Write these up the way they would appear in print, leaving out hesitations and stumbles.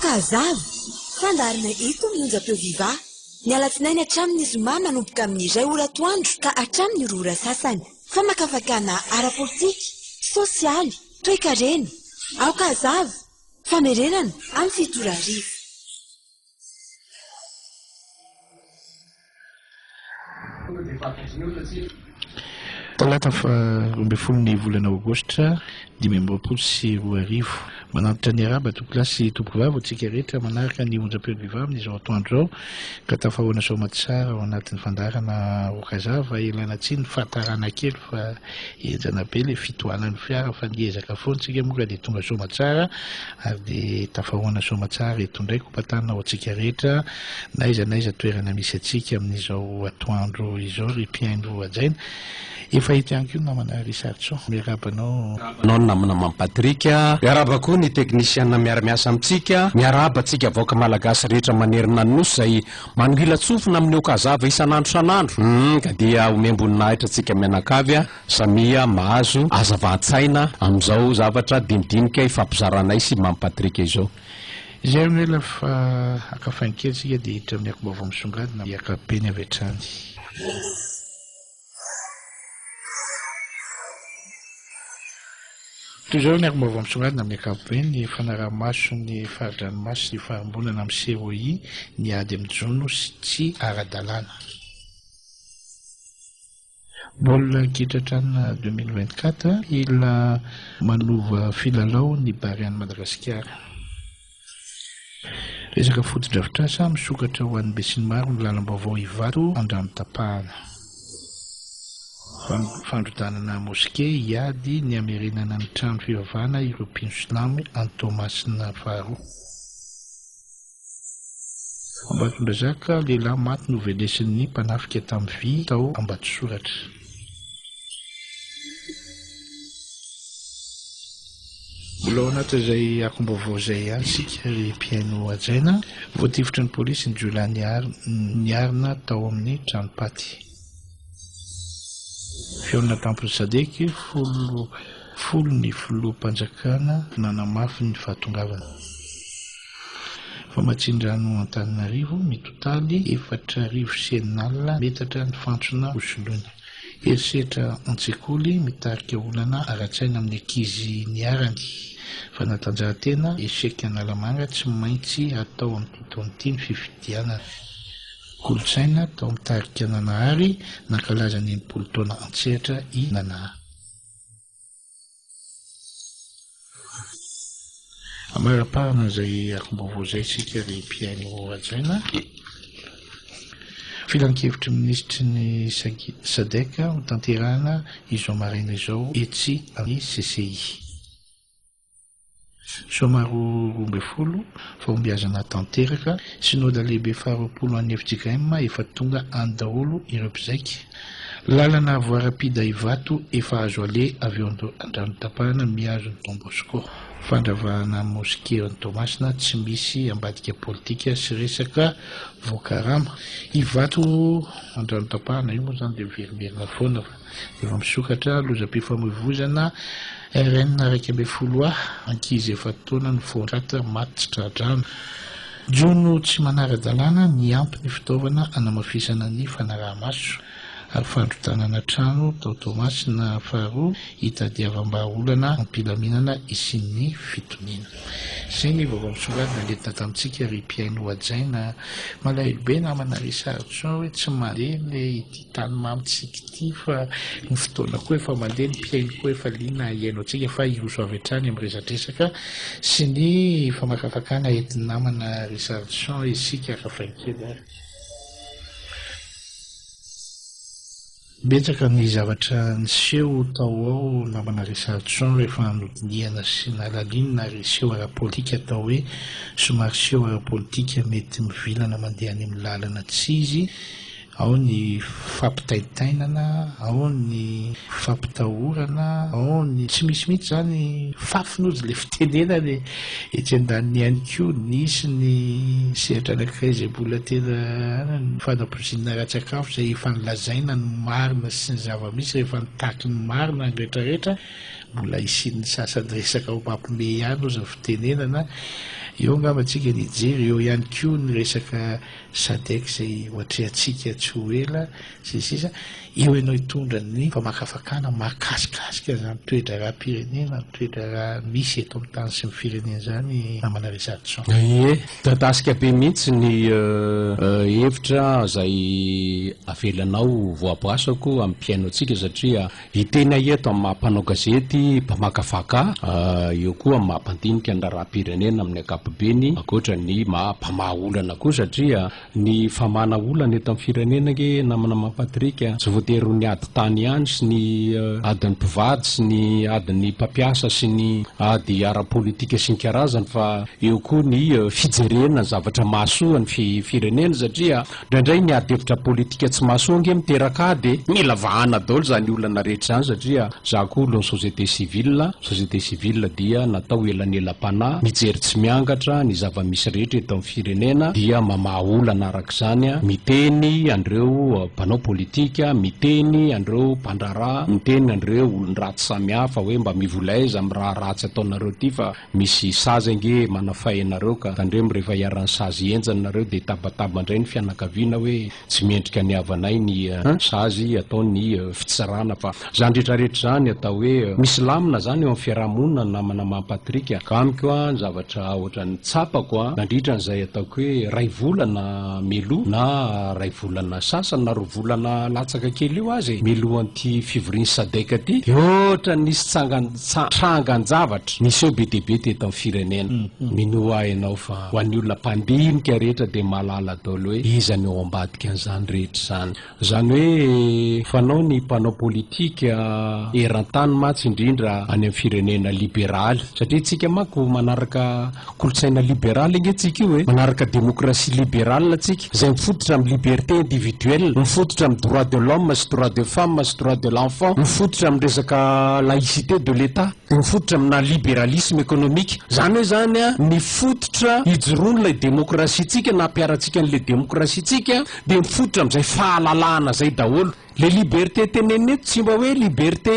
aoka azavy fandarina eto ny onjam-peo viva ny alatsinainy hatramin'ny zoma manomboka amin'ny iray ora atoandro ka hatramin'ny roa ora sasany famakafakana ara-politika sosialy toe-karena aoka azavy famerenana amin'ny fito arivo. Talata fa 12 volana aogositra 2024 manantitra ny araba tokolasy tompom-bava antsika rehetra manaraka ny onjam-peo viva amin'izao atoandro ao ka tafahoana soamatsara ao anatin'ny fandarana okazava ilana tsiny fahatarana kely fa enjana be le fitohanan'ny fiara fa niezaka foana tsika moka dia tonga soamatsara ary dia tafahoana soamatsara itondray kompatana ao antsika rehetra naiza toerana misy atsika amin'izao atoandro izao ry mpiaino ajaina efa hita ihany koa namana Richardson miarabanao namana Mampatrika miaraba koa ny teknisiana miara-miasa amintsika miaraba tsika vaoaka malagasy rehetra manerina ny nosy zay manongila tsofina amin'ny okazava isanandro ka dia omemboninahitra tsika mianakavy samia mahazo azava-tsaina amin'izao zavatra dinidinika ifampizaranay sy Mampatrika izao izay mela fa akafainy kely tsika dia hiditra amin'ny akombavao misongadina miakapeny avy hatrany. Toujours ny akombavao misongadina amin'ny ankapobeny ny fanaraha-maso ny faridranomaso ny fahambonana amin'ny COI ny ady amin'ny jono sy tsy ara-dalàna. Baolina kitra-tranona 2024 ila manova filalao ny Barian'i Madagasikara. Resaka foto-drafitrasa misokatra ho an'ny Besinimaro ny lalam-baovao Ivato Andrano-tapahana. Fandrodanana moské iady ny amerenana ny trano fivavahana ireo mpino silamo Antomasina faharoa. Ambatondrazaka lehilahy maty novelesin'ny mpanafika tamin'ny vy tao Ambatsosoratra. Mbola ao anatin'izay akombavao izay ihany sika ry mpiaino ajaina voatifitra ny polisy ny Jola niarina tao amin'ny tranopaty. Fiona Tampony Sadeky folo ny filoham-panjakana nanamafy ny fahatongavana. Famatsin-drano Antananarivo mitotaly 4,000 metatra ny fantsona hosoloina. Erisetra an-tsekoly mitarika olana ara-tsaina amin'ny ankizy niarany. Fanatanjahantena eseka analamanga tsy maintsy atao amin'ny taonty ny fifidianana. Kolotsaina tao mitarika Nanahary nankalaza ny 80 taona antsehatra i Nanahary. Amara-parana izay akombavao izay sika ry mpiaino ajaina. Filan-kevitry ministry ny Sadeka mitanterahana izao maraina izao etsy amin'ny CCI. Somaro 12 fahombiazana tanteraka synode lehibe faharoapolo an'ny FJKM efa tonga any daholo ireo mpizaika. Lalana voarapida Ivato efa azo ale avy eo Andrano-tapahana mihazo ny Don Bosco. Fandravahana moské Antomasina tsy misy ambadika politika sy resaka voakarama. Ivato Andrano-tapahana io moa zany dia verimerina foana efa misokatra lozam-pifamoivoizana RN 12 ankizy efa taona ny fondrata maty tradrano. Jono tsy manara-dalàna ny ampy ny fitaovana anamafisana ny fanaraha-maso ary fandrotanana trano tao Tomasina faharoa hitadiavam-bahaolana ampilaminana isin'ny fitoniana. Izay ny vaovao misongadina nentina tamintsika ry mpiaino ajaina malahelo be namana Richardson hoe tsy mandeha le ity tanimamy tsika ity fa ny fotoana koa efa mandeha ny mpiaino koa efa liana iaino antsika fa iroso avy hatrany amin'ny resatresaka sy ny famakafakana entin'ny namana Richardson isika akafainy kely. Betsaka ny zavatra niseho tao ao namana Richardson rehefa nodiniana sy nalalina ary seho ara-politika atao hoe somary seho ara-politika mety mivilana mandeha any amin'ny lalana tsy izy. Ao ny fampitaitainana, ao ny fampitahorana, ao ny tsy misy mihitsy zany fafinozy le fitenena le etsy an-daniny ihany koa nisy ny sehatra anankiray izay mbola tena ny fanapozinana ra-tsakafo izay efa nilazaina ny marina sy ny zava-misy rehefa nitaky ny marina ny rehetrarehetra mbola isin'ny sasany resaka ho mampime ihany ozy ny fitenenana eo angavantsika nijery eo ihany koa ny resaka sadek zay ohatry atsika tsy ho ela sisa eo ianao hitondra ny famakafakana makasikasika zany toetra raha pirenena toetra raha misy eto amin'ny tany sy ny firenena zany namana resadson ie datasika be mihitsy ny hevitra zay avelanao voaboasako amin'ny mpiaino atsika satria hitena eto amin'ny mahampanao gazety mpamakafaka eo koa amin'ny mahampandinika ny raha-pirenena amin'ny akapobeny akoatra ny mampamahaolana koa satria ny famana olana eto amin'ny firenenake namana mampatrika tsy voatery ny ady tany ihany sy ny adin'ny mpivady sy ny adin'ny mpampiasa sy ny ady ara-politika sy ny karazany fa eo koa ny fijerena zavatra mahasoa ny firenena satria indraindray ny ady hevitra politika tsy mahasoa nge miteraka ady mila vahana daholo zany olana rehetra zany satria za koa lo ny société civile dia natao elanelam-panahy mijery tsy miangatra ny zava-misy rehetra eto amin'ny firenena dia mamahaolana arak'izany miteny andreo mpanao politika miteny andreo mpandrarah miteny andreo olon-dratsy samihafa hoe mba mivolaiza amin'ny raha ratsy ataonareo ty fa misy sazy nge manafainareo ka tandremo rehefa hiaran'ny sazy enjanareo de tabataba indray ny fianakaviana hoe tsy miendrika ny havanay ny sazy atao ny fitsarana fa zany rehetrarehetra zany atao hoe misy lamina zany eo amin'ny fiarahamonina namana mampatrika ka amiko a ny zavatra ohatran'ny tsapako a nandritra n'izay ataoko hoe ray volana melo na ray volana sasany na roa volana latsaka kely io azy melohan'ity fivoriany sadeka ty ohatra nisy trangan-javatra nisy eo be deabe teto amin'ny firenena mino ahinao fa ho an'ny olona mpandinika rehetra de malala daholo hoe izany eo ambadika an'izany rehetra zany zany hoe fanao ny mpanao politika eran-tany matsy indrindra any amin'ny firenena liberaly satria tsika manko manaraka kolotsaina liberaly nge tsika io manaraka démocratie libérale tsika zay mifototra amin'ny liberté individuelle mifototra amin'ny droit de l'homme sy droit de femme sy droit de l'enfant mifototra amin'ny resaka laïcité de l'état de mifototra amina libéralisme économique zany hoe zany a mifototra hijoroan'lay démocratie tsika na ampiaratsika an'le démocratie tsika de mifototra am'izay fahalalahana zay daholo le liberté teneneto tsy mba hoe liberté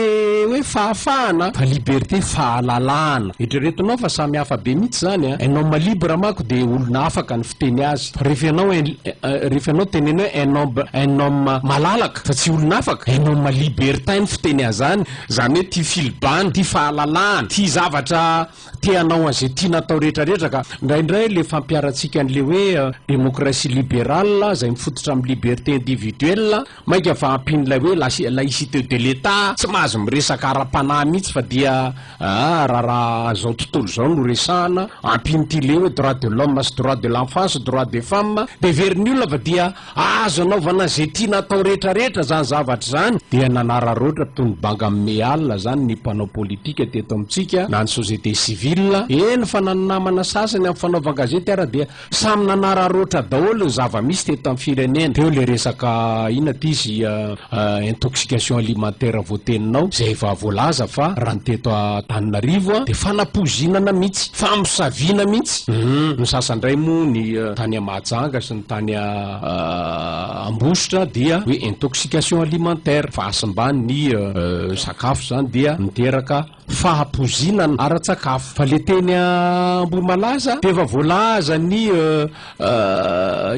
hoe fahafahana fa liberté fahalalahana etreretinao fa samy hafa be mihitsy zany a un homme libre manko de olona afaka ny fiteny azy rehefa ianao teneny hoe un homme malalaka fa tsy olona afaka un homme libertin ny fiteny azany zany hoe tia filibany tia fahalalahana tia zavatra tianao an'izay tia natao rehetrarehetra ka indraindray le fampiaratsika an'le hoe démocratie libérale zay mifototra amin'ny liberté individuelle maika fa ampin'lay hoe laïcité de l'état tsy mahazo miresaka ara-panahy mihitsy fa dia raha zao tontolo zao no resahana ampin'ity le hoe droit de l'homme sy droit de l'enfant sy droit des femmes de veriny olona fa dia azo anaovana zay tia natao rehetrarehetra zany zavatra zany dia nanararoatra toy ny banga meal zany ny mpanao politika teto amintsika na ny société civile eny fa nanamana sasany amin'ny fanaovan-gazety ara dia samy nanararoatra daholo ny zava-misy teto amin'ny firenena teo le resaka ina ty izy intoxication alimentaire voateninao zay efa voalaza fa raha ny teto Antananarivo de fanapozinana mihitsy famosaviana mihitsy ny sasandray moa ny tany Mahajanga sy ny tany Ambositra dia hoe intoxication alimentaire fa asimbany ny sakafo zany dia miteraka fahapozinana ara-tsakafo fa le teny Ambohimalaza de efa voalaza ny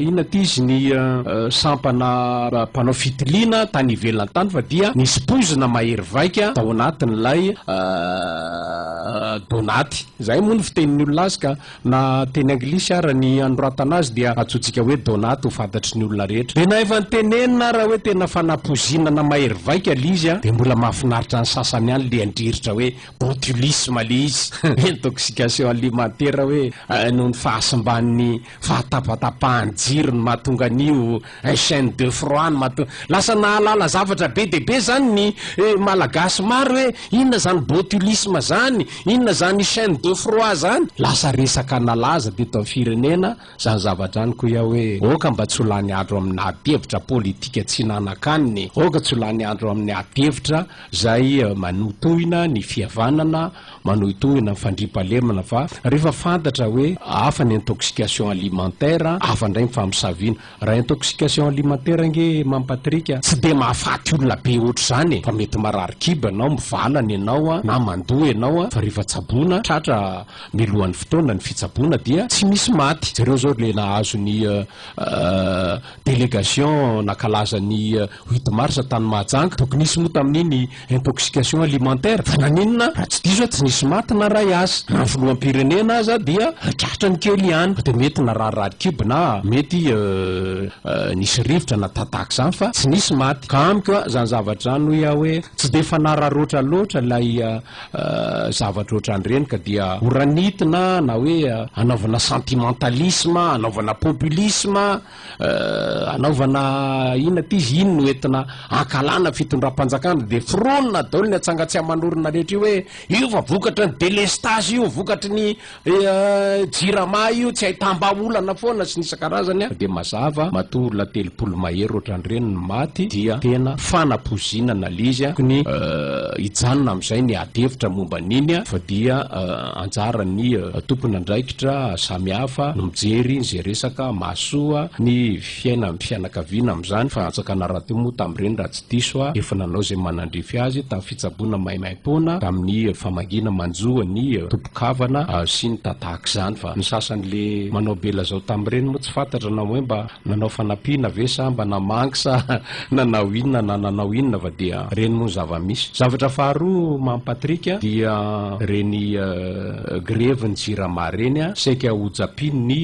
ina ty izy ny sampana mpanao fitiliana tany ivelan-tany fa dia nisy pozina mahery vaika tao anatin'lay donaty zay moa ny fitenin'ny olona azy ka na teny anglisy ara ny anoratana azy dia atsotsika hoe donaty ho fantatry ny olona rehetra de na efa nytenenina raha hoe tena fanapozinana mahery vaika le izy a de mbola mahafinaritra ny sasany any le andriritra hoe botulisme le izy intoxication alimentaire hoe noho ny fahasimban'ny fahatapatapahany jiro ny mahatonga an'io chaîne de froid ny mahatonga lasa nahalala zavatra be deabe zany ny malagasy maro hoe inona zany botulisme zany inona zany chaîne de froid zany lasa resaka nalaza teto amin'ny firenena zany zavatra any ko ia hoe oka mba tsy ho lany andro amin'ny adihevitra politika tsy nanakaniny oka tsy ho lany andro amin'ny adihevitra zay manotohina ny fihavanana manotohina ny fandripalemana fa rehefa fantatra hoe afa ny intoxication alimentaire afa ndray mifamosavina raha intoxication alimentaire nge mampatrika tsy de mahafaty olona be ohatr' zany fa mety marary kiba anao mivalana ianao na mandoha ianao fa rehefa fitsaboana tratra milohan'ny fotoana ny fitsaboana dia tsy misy maty zareo zao le nahazo ny délégation nakalazany 8 mars tany Mahajanga tokony nisy moa tamin'iny intoxication alimentaire fa naninona raha tsy diso tsy nisy maty na ray azy na filoham-pirenena aza dia tratra ny kely ihany de mety na raharary kibo na mety nisy rivotra na tataka zany fa tsy nisy maty ka amiko zany zavatra zany hoe hoe tsy de fanararoatra loatra lay zavatra ohatran'ireny ka dia oranitina na hoe anaovana sentimentalisme anaovana populisme anaovana inona ty izy iny no entina ankalana fitondram-panjakana de fronina daholo ny atsangatsiamanorina rehetra io hoe io fa vokatra ny délestage io vokatry ny jirama io tsy ahitamba-olana foana sy nisan-karazany a de mazava matolona 30 mahery ohatran'ireny ny maty dia tena fanapozinana lizy a ny hijanona am'izay ny adevitra momba an'iny a fa dia anjarany tompony andraikitra samihafa no mijery zay resaka mahasoa ny fiaina amin'ny fianakaviana am'izany fa atsakana raha teo moa tamin'ireny raha tsy diso a efa nanao zay manandrify azy tamin'ny fitsaboana maimaim-pona tamin'ny famangina manjoa ny tompokavana sy ny tatahaka zany fa ny sasan'le manao bela zao tamin'ireny moa tsy fantatra na hoe mba nanao fanampiana ve sa mba namangy sa nanao inona na nanao inona fa dia reny moa zava-misy zavatra faharoa mampatrika dia reny greve ny jirama reny a saika hojapiny ny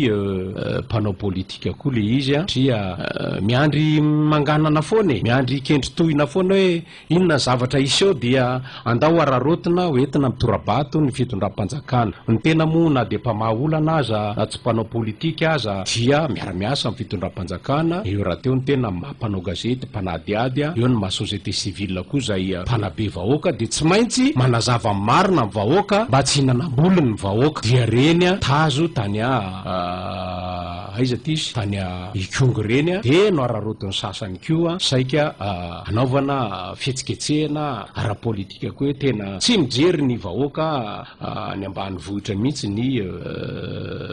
mpanao politika koa le izy a tria miandry manganana foana e miandry kendry tohina foana hoe inona zavatra iseo dia andao ararotina hoentina mitorabato ny fitondram-panjakana ny tena moa na de mpamahaolana aza na tsy mpanao politika aza dia miara-miasa amin'ny fitondram-panjakana eo raha teo ny tena mpanao gazety mpanadiady a eo ny maha société civile koa zay mpanabe vahoaka de tsy maintsy manazava marina ny vahoaka mba tsy hinanamboliny ny vahoaka dia reny a tazo tany aiza ty izy tany ikongo reny a de no ararotiny sasany koa saika anaovana fietsiketsehana ara-politika koa hoe tena tsy mijery ny vahoaka ny ambany vohitra mihitsy ny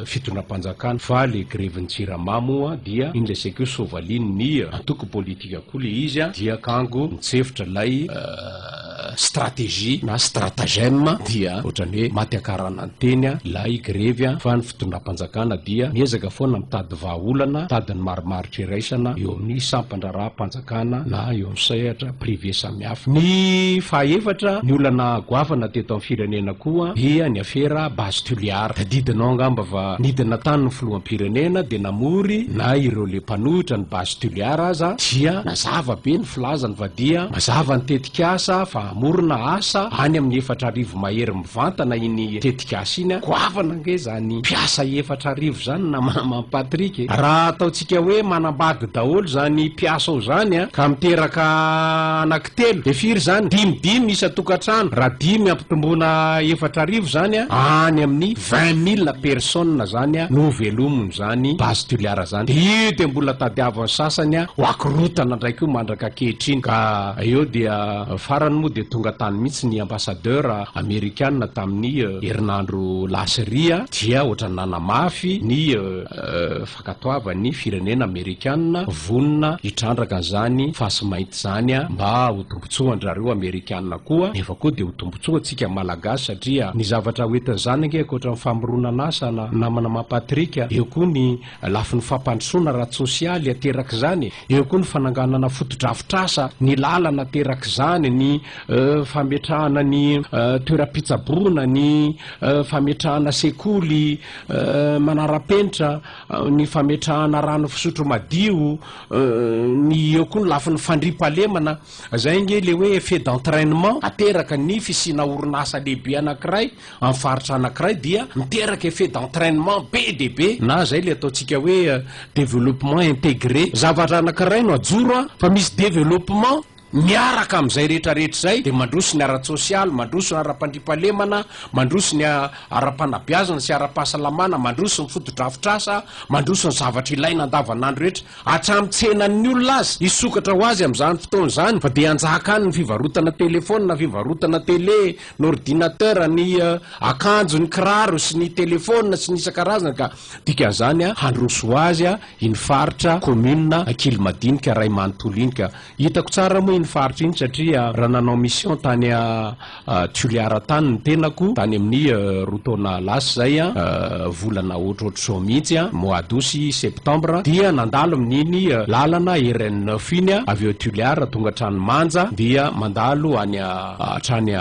fitondram-panjakana fa le greve ny jiramamoa dia iny le saiko sovaliny ny antoko politika koa le izy a dia kango mitsefitra lay stratégie na stratagème dia ohatrany hoe maty akarana ny teny a lay grevy a fa ny fitondram-panjakana dia miezaka foana mitady vahaolana tadiny marimaritra iraisana eo amin'ny sampandraraha-panjakana na eo amin'ny sehatra privé samihafa ny fahaefatra ny olana goavana teto amin'ny firenena koa dia ny afera base tuliara tadidinao angamba fa nidina tany ny filoham-pirenena de namory na ireo le mpanohitra ny base tuliara aza dia nazava be ny filazany va dia mazava ny tetika asa fa amorona asa any amin'ny 4 mahery mivantana iny tetika asa iny a goavana nge zany mpiasa 4 zany na mampatrika raha ataotsika hoe manambady daholo zany mpiasa ao zany a ka miteraka anankitelo de firy zany 5 isa tokatrano raha 5 ampitombona 4 zany a any amin'ny 20 000 personne zany a no velomony zany base tuliara zany de io de mbola tadiavan'ny sasany a ho akorotana ndraiky io mandraka kehitriny ka eo dia farany moa de tonga tany mihitsy ny ambassadeur américaine tamin'ny herinandro laseria dia ohatrany nanamafy ny fakatoavany firenena amerikanina vonina hitrandraka an'izany fasimainty zany a mba ho tombotsoandrareo amerikanina koa nefa koa de ho tombotsoa atsika malagasy satria ny zavatra hoentin' zany nge koatra ny famoronana asa na namana mapatrika eo koa ny lafi ny fampandrosoana ratsosialy ateraky zany eo koa ny fananganana fotodrafitrasa ny lalana teraky zany ny fametrahana ny toera-pitsaboana ny fametrahana sekoly manara-penitra ny fametrahana rano fisotro madio ny eo koa ny lafi ny fandripalemana zay nge le hoe effet d'entraînement ateraka ny fisina orinasa lehibe anankiray amin'ny faritra anankiray dia miteraka effet d'entraînement be de be na zay le ataotsika hoe développement intégré zavatra anankiray no ajoro a fa misy développement miaraka am'izay rehetrarehetra zay de mandroso ny ara-tsosialy mandroso ny ara-pandripalemana mandroso ny ara-panabiazana sy ara-pahasalamana mandroso ny fotodrafitrasa mandroso ny zavatra ilaina andavanandro rehetra hatramy tsenan'ny olona azy isokatra ho azy am'izany fotoana zany fa de anjaka any ny fivarotana telefona fivarotana télé ny ordinateur ny akanjo ny kiraro sy ny telefona sy ny isan-karazana ka dikan'izany a handroso ho azy a iny faritra commune ankily madinika ray manontolo iny ka hitako tsara moa ny faritra iny satria raha nanao mission tany Tuliara tany ny tenako tany amin'ny rotaona lasa zay volana ohatrohatry zao mihitsy mois d'août septembre dia nandalo amin'iny lalana RN9 iny avy eo Tuliara tonga trany Manja dia mandalo any trany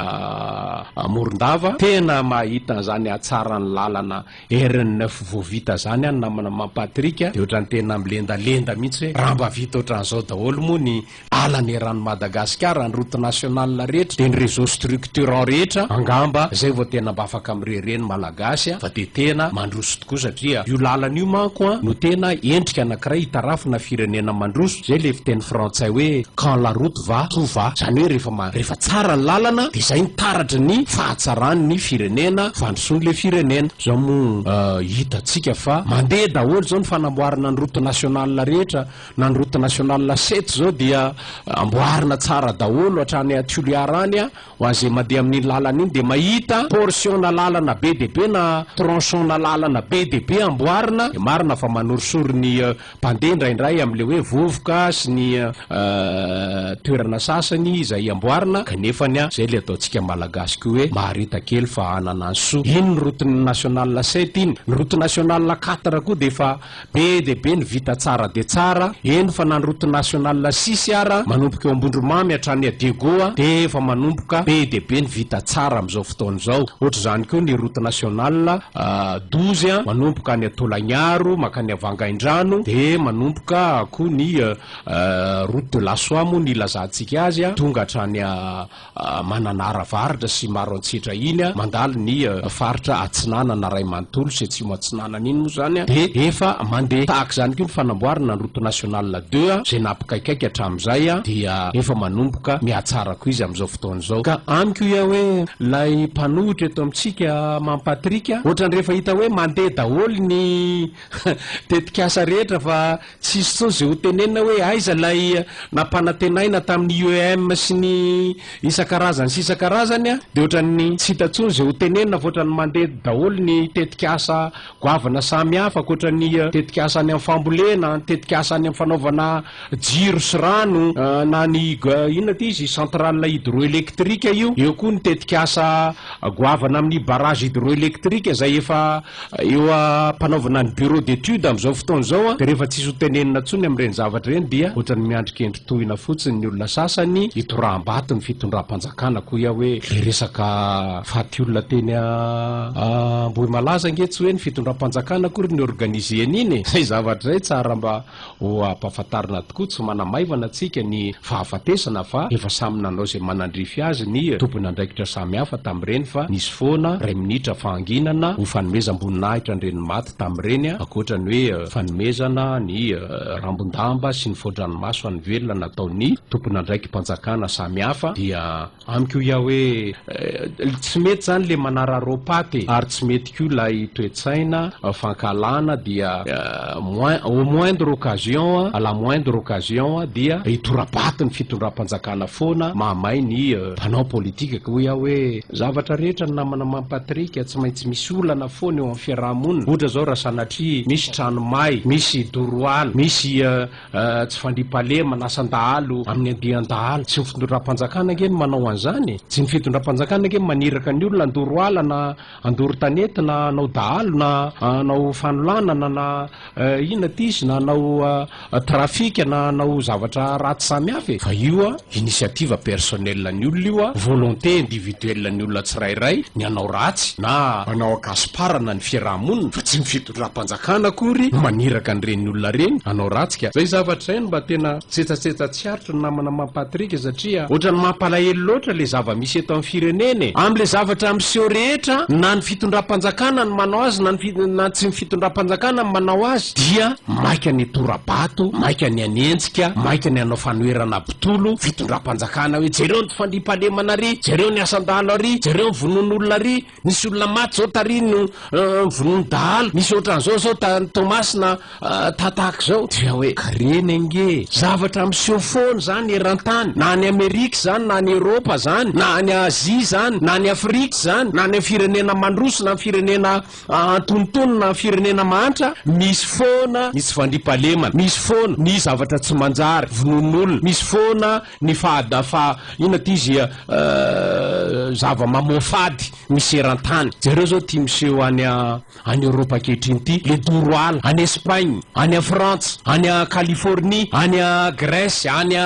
Morondava tena mahita zany atsara ny lalana RN9 voavita zany namana Patrika de ohatrany tena milendalenda mihitsy raha mba vita ohatran'izao daholo moa ny alany rano Madagasikara ny route nationale rehetra de ny réseau structurant rehetra angamba zay vao tena mba afaka mirereny malagasy fa de tena mandroso tokoa satria io lalana io manko no tena endrika anankiray hitarafina firenena mandroso zay le fiteny frantsay hoe quand la route va tout va zany hoe rehefa tsara ny lalana de zay nitaratra ny fahatsarany ny firenena fandrosony le firenena zao moa hitatsika fa mandeha daholo zao ny fanamboarana ny route nationale rehetra na ny route nationale 7 zao dia amboarina tsara daholo hatrany Tuliara any ho azay mandeha amin'ny lalana iny de mahita portion na lalana be de be na tronçon na lalana be de be amboarina de marina fa manorisory ny mpandeha indraindray am'le hoe vovoka sy ny toerana sasany izay amboarina kanefany zay le ataotsika malagasy ko hoe maharita kely fa anana soa iny ny route nationale 7 iny ny route nationale 4 koa de fa be de be ny vita tsara de tsara eny fa na ny route nationale 6 ara manomboka eo Ambondromamy hatrany Degoa de fa manomboka be de be ny vita tsara am'izao fotoana zao ohatra zany koa ny route nationale 12 manomboka any Tolagnaro makany Avangaindrano de manomboka koa ny route de la Soie moa ny lazantsika azy tonga hatrany Mananaravaratra sy maro antsitra iny mandalo ny faritra Atsinana na Raimantolo sy Atsimo Atsinana iny moa zany de efa mandeha tahaka zany koa ny fanamboarana ny route nationale 2 zay napakaikaiky hatramin'izay dia efa manomboka mihatsarako izy am'izao fotoana zao ka amiko ia hoe lay mpanohitra eto amitsika Mampatrika ohatrany rehefa hita hoe mandeha daholo ny tetikasa rehetra fa tsisy tsony zay ho tenenina hoe aiza lay nampanantenaina tamin'ny UEM sy ny isan-karazany sy isan-karazany de ohatrany tsy hita tsony zay ho tenenina fa ohatrany mandeha daholo ny tetikasa goavana samy hafa ohatrany tetikasa any amin'ny fambolena tetikasa any amin'ny fanaovana jiro sy rano na ny inona ty izy centrale hydroélectrique eo koa ny tetikasa goavana amin'ny barrage hydroélectrique zay efa eo mpanaovana ny bureau d'étude am'izao fotoana zao de rehefa tsisy ho tenenina tsony am'ireny zavatra reny dia ohatrany miandrikendry tohina fotsiny ny olona sasany hitoraham-bato ny fitondram-panjakana koa ia hoe le resaka faty olona teny Ambohimalaza angetsy hoe ny fitondram-panjakana koa ry ny organizeny iny zay zavatra zay tsara mba ho ampahafantarina tokoa tsy manamaivana atsika ny fahafatesana fa efa samy nanao zay manandrify azy ny tompony andraikitra samy hafa tamin'ireny fa nisy foana ray minitra fahanginana ho fanomeza amboninahitra an'ireny maty tamin'ireny akoatrany hoe fanomezana ny rambondamba sy ny foadranomaso any velona nataony tompony andraiky mpanjakana samy hafa dia amiko ia hoe tsy mety zany le manararopaty ary tsy mety ko lay toetsaina fankalana dia au moindre occasion à la moindre occasion dia hitorabaty ny fitondram-panjakana foana mahamay ny mpanao politika ko ia hoe zavatra rehetra ny namana Mampatrika tsy maintsy misy olana foana eo amin'ny fiarahamonina ohatra zao raha sanatria misy tranomay misy doroala misy tsy fandriam-palema na asandahalo amin'ny andian-dahalo tsy ny fitondram-panjakana nge ny manao an'izany tsy ny fitondram-panjakana nge maniraka ny olona andoroala na andoro tanety na anao dahalo na anao fanolanana na inona ty izy na anao trafika na anao zavatra raty samy hafa fa io initiative personnelle ny olona io volonté individuelle ny olona tsirairay ny anao ratsy na anao akasiparana ny fiarahamonina fa tsy ny fitondram-panjakana akory maniraka an'ireny olona reny anao ratsika zay zavatra zay no mba tena tsetsasetsa tsy aritra ny namana Mampatrika satria ohatrany mampalahelo loatra le zava-misy eto amin'ny fireneny am'le zavatra miseho rehetra na ny fitondram-panjakana ny manao azy na tsy ny fitondram-panjakana ny manao azy dia maika ny torabato maika ny anenjika maika ny anao fanoerana bitolo fitondram-panjakana hoe jereo ny fandriam-pahalemana ary jereo ny asandalo ary jereo ny vonon'olona ary nisy olona maty zao tary no vonon'dahalo ala misy ohatran'izao zao Tomasina tataka zao dia hoe kareny nge zavatra miseho foana zany eran-tany na ny Amerika zany na ny Eropa zany na ny Azia zany na ny Afrika zany na ny firenena mandroso na firenena antonontono na firenena mahantra misy foana misy fandripalemana misy foana ny zavatra tsy manjary vonon'olona misy foana ny ina ty izy zava-mamofady misy eran-tany zareo zao tia miseho any Eropa kehitriny ty le doroala any Espagne any Frantsa any Californie any Grèce any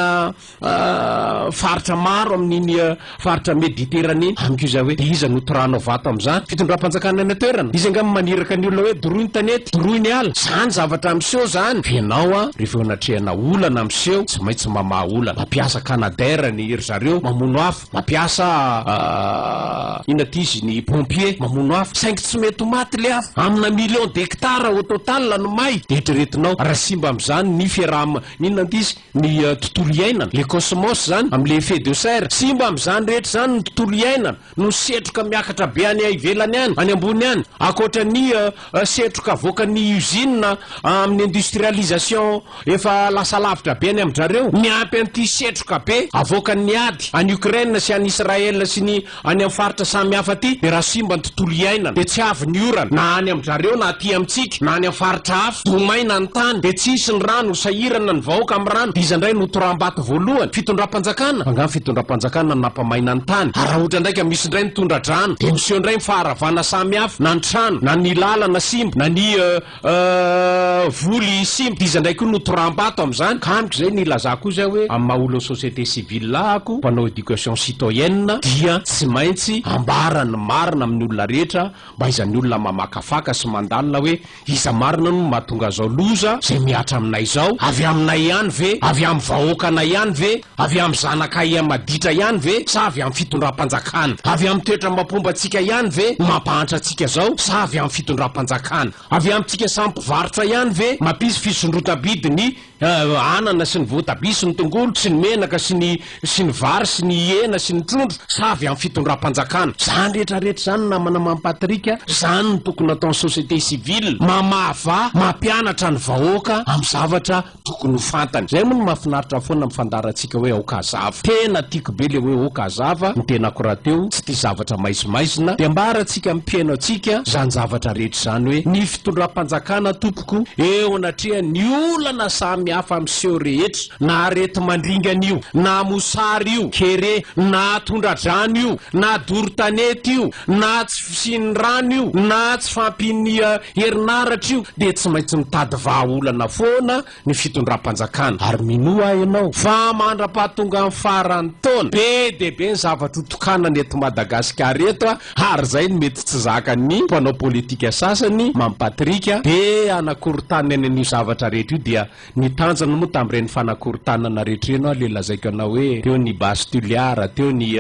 faritra maro amin'iny faritra Méditerranée amiko izy hoe de iza no torano vato am'izany fitondram-panjakana any toerana izy angamba maniraka ny olona hoe doroiny tanety doroiny ala zany zavatra miseho zany fianao rehefa natrehana olana miseho tsy maintsy mamaha olana mampiasa canadaire ny ery zareo mamono afo mampiasa ina ty izy ny pompier mamono afo saingy tsy mety maty le afo amina million d'hectares au total no may eritreretinao raha simba am'izany ny fiarahama inona ty izy ny tontolo iainana le cosmos zany am'le effet de serre simba am'izany rehetra zany ny tontolo iainana no setroka miakatra be any ivelany any any ambony any akoatra ny setroka avoakany usine amin'ny industrialisation efa lasa lavitra be any am'zareo miampy an'ity setroka be avoakany ady any Ukraine sy any Israel sy ny any amin'ny faritra samy hafa ty de raha simba ny tontolo iainana de tsy avy ny orana na any am'zareo na aty amitsika na any amin'ny faritra hafa domaina ny tany de tsisy ny rano sahirana ny vahoaka amin'ny rano de izy indray no toram-bato voalohany fitondram-panjakana angamy fitondram-panjakana napamaina ny tany raha ohatra ndraika misy indray mitondra drano de miseho indray mifaharavana samy hafa na ny trano na ny lalana simba na ny voly simba de izy indray koa no toram-bato am'izany ka amiko zay nilazako zay hoe amin'ny maha-olo société civile lahako mpanao éducation citoyenne dia tsy maintsy ambara ny marina amin'ny olona rehetra mba izany olona mamakafaka sy mandalina hoe iza marina no mahatonga zao loza zay miatra aminay zao avy aminay ihany ve avy amin'ny vahoakanay ihany ve avy amin'ny zanakay maditra ihany ve sa avy amin'ny fitondram-panjakana avy amin'ny toetra mampombatsika ihany ve mampahantra atsika zao sa avy amin'ny fitondram-panjakana avy amintsika sampivarotra ihany ve mampisy fisondrotabidiny anana sy ny voatabia sy ny tongolo sy ny menaka sy ny vary sy ny hena sy ny trondro sa avy amin'ny fitondram-panjakana zany rehetrarehetra zany namana mampatrika zany ny tokony ataon'ny société civile mamava mampianatra ny vahoaka amin'ny zavatra tokony ho fantany zay moa no mahafinaritra foana mifandarantsika hoe aokazava tena tiako be le hoe aokazava ny tena korahateo tsy ty zavatra maizimaizina de mbaratsika mipiaino atsika zany zavatra rehetra zany hoe ny fitondram-panjakana tompoko eo anatria ny olana samy hafa miseho rehetra na arety mandringana io na mosary io kere na tondradrano io na dorotanety io na tsy fisiny rano io na tsy fampiny herinaratra io de tsy maintsy mitady vahaolana foana ny fitondram-panjakana ary minoa ianao fa mandra-pahatonga amin'ny farany taona be de be ny zavatra hotokanany eto Madagasikara eto ary zay no mety tsy zakany mpanao politika sasany mampatrika be anakorontaniny any an'io zavatra rehetra io dia ny tanjany moa tam'ireny fanakorontanana rehetra eno le lazaiko anao hoe teo ny bastuliara teo ny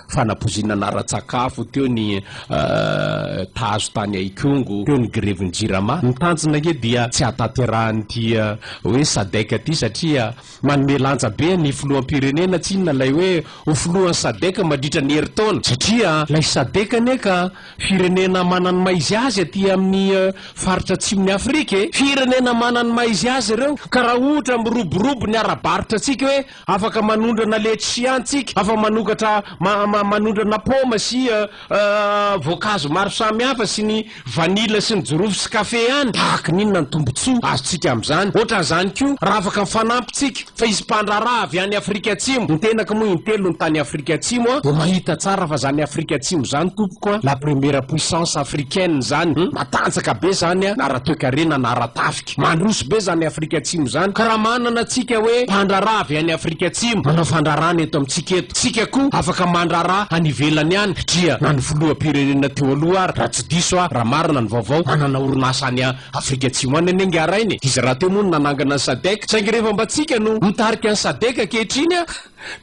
fanapozinana ara-tsakafo teo ny tazo tany aikongo teo ny greviny jirama ny tanjona ke dia tsy ataterahanyty hoe sadeka ty satria manome lanja be ny filoham-pirenena tsy inona lay hoe ho filohan'ny sadeka mandritra ny herintaona satria lay sadeka neka firenena manany maizy azy aty amin'ny faritra atsimony Afrika firenena manany maizy azy ireo ka raha ohatra miroborobo ny arabaritra atsika hoe afaka manondrana letsia antsika afa manokatra manondrana poma sy voankazo maro samy hafa sy ny vanila sy ny jorofo sy kafe any tahaka ninona ny tombontsoa azotsika am'izany ohatran'izany ko raha afaka mifanampitsika fa izy mpandraraha avy any Afrika Atsimo ny tenaka moa intelo ny tany Afrika Atsimo de mahita tsara fa zany Afrika Atsimo zany tompoko la première puissance africaine zany matanjaka be zany na ara-toekarena na ara-tafika mandroso be zany Afrika Atsimo zany ka raha manana atsika hoe mpandraraha avy any Afrika Atsimo manao fandrarahana eto amintsika eto tsika koa afaka mandraraha any ivelany any satria na ny filoham-pirenena teo aloha ary raha tsy diso raha marina ny vaovao manana orinasa any Afrika Atsimo any anengarainy izy raha teo moa no nanangana ny sadeka saingy rehefa mba tsika no mitarika ny sadeka kehitriny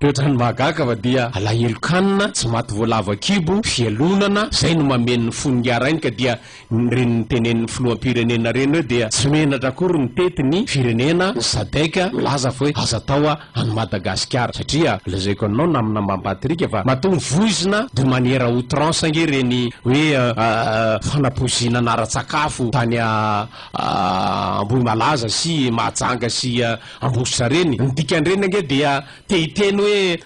toetrany mahagaga fa dia alahelokanina tsy maty voalava kibo fialonana zay no mameny ny foningarainy ka dia reny nytenen'ny filohampirenena reny hoe dia tsy menatra akory ny tety ny firenena ny sadeka milaza fa hoe aza tao a any Madagasikara satria lazaiko anao namina mambatrika fa matongo voizina de maniera outrance ange reny hoe fanapozina nara-tsakafo tany ambohy malaza sy mahajanga sy ambositra reny nydikan'ireny ange dia tehiteny hoe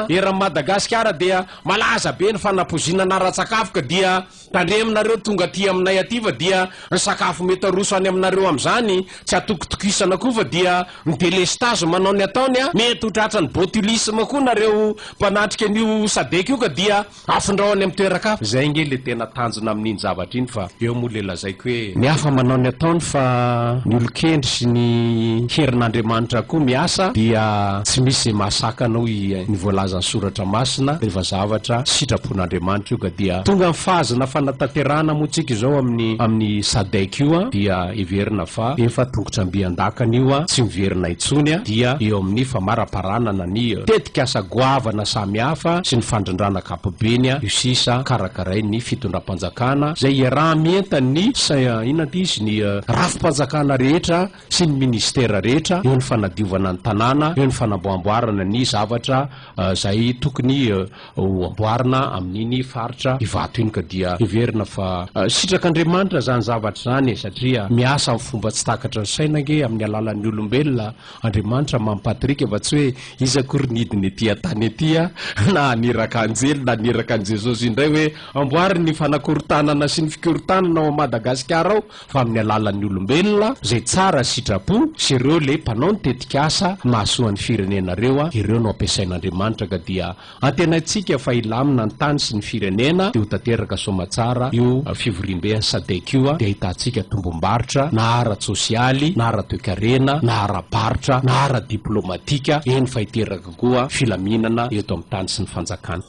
eran'ny Madagasikara dia malaza be ny fanapozina nara-tsakafo ka dia tandreminareo tonga aty aminay aty fa dia ny sakafo mety aroso any aminareo am'izany tsy atokotokisana koa fa dia ny delestage manao ny ataony a mety ho tratrany botulisme koa nareo mpanatrika an'io sadeka io ka dia afindraony amin'ny toerakafo zay nge le tena tanjona amin'iny zavatra iny fa eo moa le lazaiko hoe ny hafa manao ny ataony fa ny olokendry sy ny herin'Andriamanitra koa miasa dia tsy misy mahasakanao ny voalazany soratra masina rehefa zavatra sitrapon'Andriamanitra io ka dia tonga mifazana fanatanterahana motsika izao amin'ny sadek io a dia everina fa efa tongotra ambiandakana io a tsy miverina itsony a dia eo amin'ny famaraparanana ny tetika asa goavana samy hafa sy ny fandrindrana kapobeny a io sisa karakaray ny fitondram-panjakana zay iaraha mientany inanty izy ny rafim-panjakana rehetra sy ny ministera rehetra eo ny fanadiovana ny tanàna eo ny fanamboamboarana ny zavatra zay tokony ho amboarina amin'iny faritra ivato iny ka dia everina fa sitrak'Andriamanitra zany zavatra zany satria miasa amin'ny fomba tsy takatra ny sainange amin'ny alalan'ny olombelona Andriamanitra mampatrika fa tsy hoe izy akory nidiny ety atany ety a na aniraka anjely na aniraka an Jesosy indray hoe amboary ny fanakorotanana sy ny fikorotanana ao Madagasikara ao fa amin'ny alalan'ny olombelona zay tsara sitrapo sy ireo le mpanao ny tetikasa mahasoan'ny firenenareo a ireo no ampiasain'Andriamanitra ka dia antenaitsika fa ilamina ny tany sy ny firenena de ho tanteraka somatsara io fivorimbe sadek io a de ahitantsika tombom-baritra na ara-tsosialy na ara-toekarena na ara-baritra na ara-diplomatika eny fa hiteraka koa filaminana eto amin'ny tany sy ny fanjakana.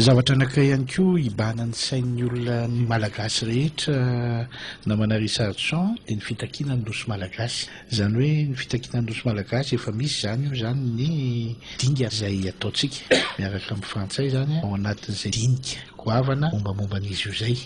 Zavatra anakay ihany koa ibana ny sain'ny olona ny malagasy rehetra na manaritsarison dia ny fitakiana ny nosy malagasy zany hoe ny fitakiana ny nosy malagasy efa misy zany io zany ny dinga zay ataontsika miaraka amin'ny frantsay zany ao anatin'izay dinika goavana mombamomban'izy io zay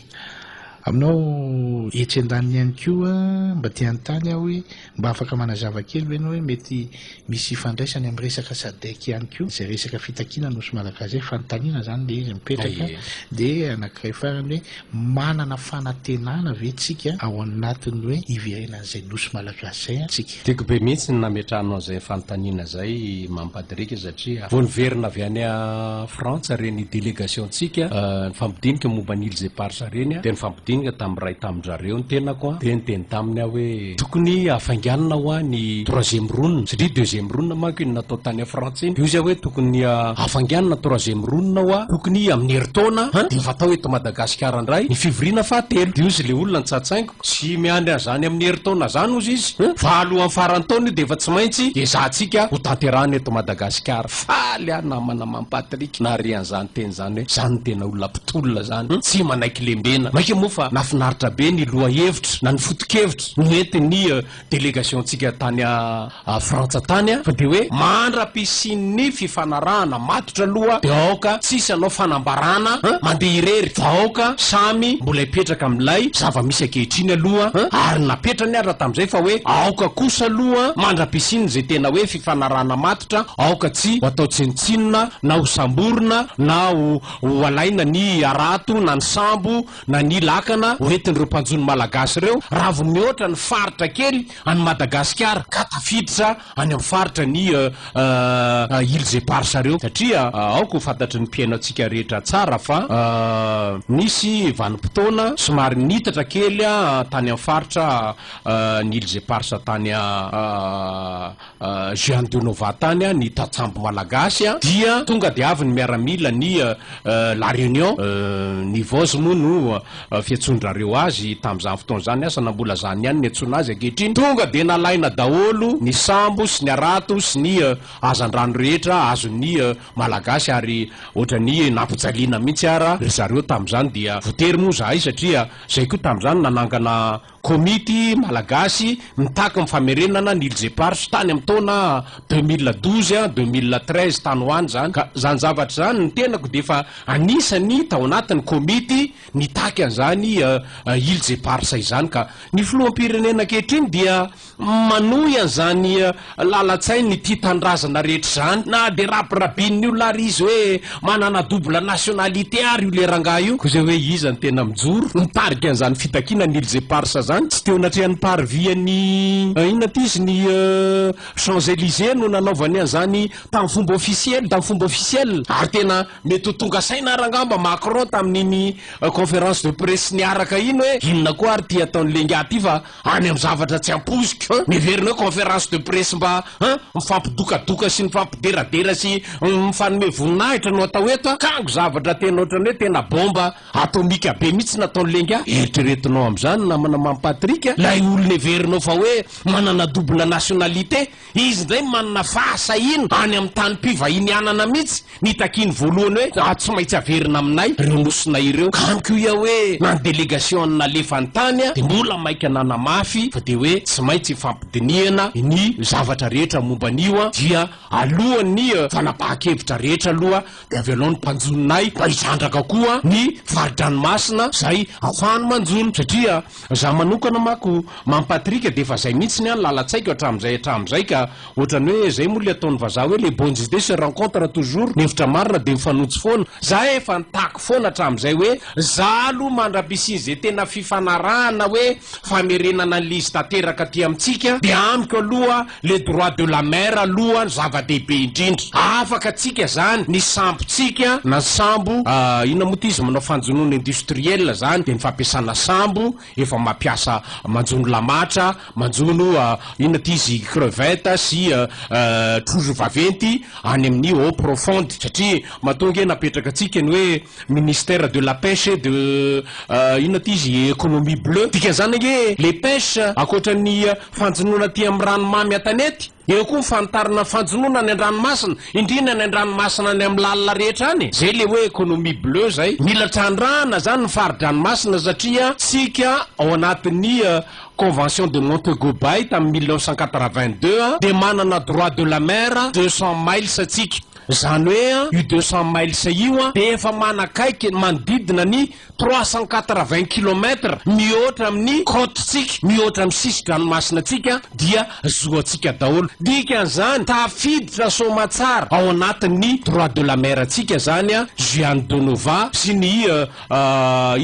aminao etsy an-daniny ihany koa mba tiantany aho hoe mba afaka manazava kely veny hoe mety misy fandraisany amin'ny resaka sadek ihany koa zay resaka fitakiana nosy malagasy hoe fanontaniana zany le izy mipetraka dia anankiray farany hoe manana fanantenana ve tsika ao anatiny hoe iverenan'izay nosy malagasy zay atsika tiako be mihitsy ny nametrahano an'izay fanontaniana zay mampadirika satria vo niverina avy any a Frantsa reny délégation tsika ny fampidinika momba ny Îles Éparses reny a dia ny fampidinika tamin'ny ray tamin-drareo ny tenako a dia nyteny taminy aho hoe tokony afanganina ho a ny troisième round satria deuxième round manko iny natao tany a Frantsa iny io zay hoe tokony afanganina troisième round ho a tokony amin'ny herintaona dia fatao eto Madagasikara indray ny fivoriana fahatelo dia izy le olona ny tsatsaingo sy miandry an'izany amin'ny herintaona zany ozy izy valo amin'ny farany taona io dia efa tsy maintsy ezahantsika ho tanterahana eto Madagasikara faly a namana mampatrika na arian'izany teny zany hoe zany tena olona mpitolona zany tsy manaiky lembena maika moa fa nafinaritra be ny loha hevitra na ny foto-kevitra nety ny délégation-tsika tany a Frantsa tany a fa dia hoe mandra-pisin'ny fifanarahana matotra aloha dia aoka tsisy anao fanambarana mandeha irery fa aoka samy mbola hipetraka amin'ilay zava-misy ankehitriny aloha ary napetrany ara tamin'izay fa hoe aoka kosa aloha mandra-pisiny zay tena hoe fifanarahana matotra aoka tsy ho atao tsinitsinona na ho samborona na ho alaina ny arato na ny sambo na ny lakana hoentin'ireo mpanjony malagasy ireo raha vo mihoatra ny faritra kely any Madagasikara ka tafiditra any amin'ny faritra ny Îles Éparses reo satria aoko fantatry ny mpiaino antsika rehetra tsara fa nisy vanim-potoana somary nitatra kely tany amin'ny faritra ny Îles Éparses tany Juan de Nova tany ny tatsambo malagasy dia tonga dia avy ny miaramila ny La Réunion ny vozy moa no nitsondrareo azy tamin'izany fotoana zany asa na mbola zany ihany ny antsona azy ankehitriny tonga de nalaina daholo ny sambo sy ny arato sy ny azandrano rehetra azony malagasy ary ohatrany nampijaliana mihitsy ara zareo tamin'izany dia votery moa zahay satria zay koa tamin'izany nanangana komity malagasy mitaky mifamerenana ny ilzepars tany amin'ny taona 2012 2013 tany hoany zany ka zany zavatra zany ny tenako de fa anisany tao anatin'ny komity nitaky an'izany ilzepars izany ka ny filoham-pirenena ankehitriny dia manohy an'izany lalatsainy ny tia tandrazana rehetra zany na de rapirabin'ny olona ary izy hoe manana double nationalité ary io leranga io ko zay hoe izany tena mijoro mitarika an'izany fitakiana ny ilzepars zany tsy teo natrehan'ny parviany inona ty izy ny Champs-Élysées no nanaovany an'izany tamin'ny fomba officiel ary tena mety ho tonga saina rangamba Macron tamin'iny conférence de presse niaraka iny hoe inona koa ary ty ataony lengaty fa any amin'ny zavatra tsy amposika miverina hoe conférence de presse mba mifampidokadoka sy mifampideradera sy mifanome voninahitra no atao eto kango zavatra tena ohatrany hoe tena bomba atomika be mihitsy nataony lenga eritreretinao am'izany namana mampatrika lay olona everinao fa hoe manana double nationalité izy nzay manana fahasahino any amin'ny tany mpivahiny anana mihitsy nitakiny voalohany hoe tsy maintsy averina aminay reo nosina ireo kamiko ia hoe na délégation nalefany tany de mbola maika nanamafy fa de hoe tsy maintsy ifampidiniana ny zavatra rehetra momba anio dia alohan'ny fanapaha-kevitra rehetra aloha de avy aloha ny mpanjononay mba hitrandraka koa ny faridranomasina zay afahany manjono satria za manokana mako mampatrika de fa zay mihitsy ny any lalatsaiko hatramin'izay ka ohatrany hoe zay moa le ataony vazaha hoe les bonnes idées se rencontre toujours nevitra marina de mifanotsy foana za efa nitako foana hatramin'izay hoe za aloha mandrapisiny zay tena fifanarahana hoe famerenana ny lizy tanteraka ty amitsika de amiko aloha le droit de la mer aloha zava-dehibe indrindra afaka atsika zany ny sambotsika na sambo ina moa ty izy manao fanjonoana industriel zany de ny fampiasana sambo efa mampiasa manjono lamatra manjono ina ty izy crevette sy trozo vaventy any amin'ny eau profonde satria mahatonga hoe napetraka atsika ny hoe ministère de la pêche de ina ty izy économie bleue dikan'izany hoe les pêches akoatran'ny fanjonoana ty amin'ny ranomamy atanety eo koa mifantarina fanjonoana ny an-dranomasina indrina ny an-dranomasina ny amin'ny lalina rehetra any zay le hoe économie bleue zay mila trandrahana zany ny fari-dranomasina satria tsika ao anatin'ny convention de Montego Bay tamin'ny 1982 de manana droit de la mer 200 miles atsika zany hoe io 200 miles io de efa manakaiky manodidina ny 380 km mihoatra amin'ny côtetsika mihoatra amin'ny sisy-dranomasina tsika dia zoatsika daholo dikan'izany tafiditra somatsara ao anatin'ny droit de la mer atsika zany Juan de Nova sy ny